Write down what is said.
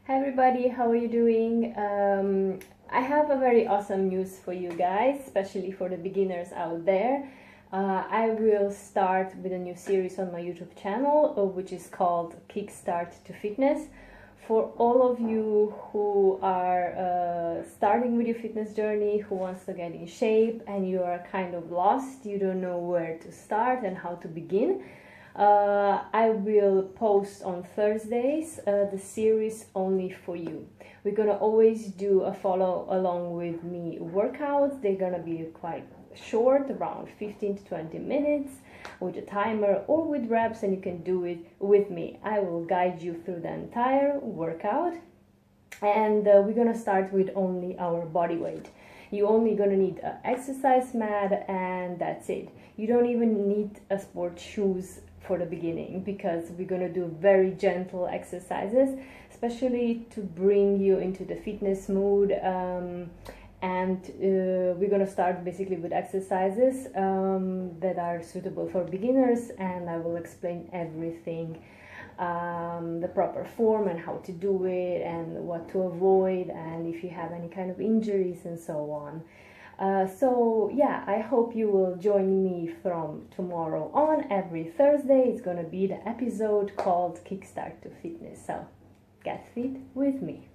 Hi everybody, how are you doing? I have a very awesome news for you guys, especially for the beginners out there. I will start with a new series on my YouTube channel, which is called Kickstart to Fitness. For all of you who are starting with your fitness journey, who wants to get in shape and you are kind of lost, you don't know where to start and how to begin, I will post on Thursdays the series only for you. We're gonna always do a follow along with me workouts. They're gonna be quite short, around 15 to 20 minutes, with a timer or with reps, and you can do it with me. I will guide you through the entire workout, and we're gonna start with only our body weight. You're only gonna need an exercise mat, and that's it. You don't even need a sport shoes for the beginning, because we're gonna do very gentle exercises, especially to bring you into the fitness mood. We're gonna start basically with exercises that are suitable for beginners, and I will explain everything, the proper form and how to do it and what to avoid, and if you have any kind of injuries and so on. So yeah, I hope you will join me from tomorrow on. Every Thursday it's gonna be the episode called Kickstart to Fitness. So get fit with me.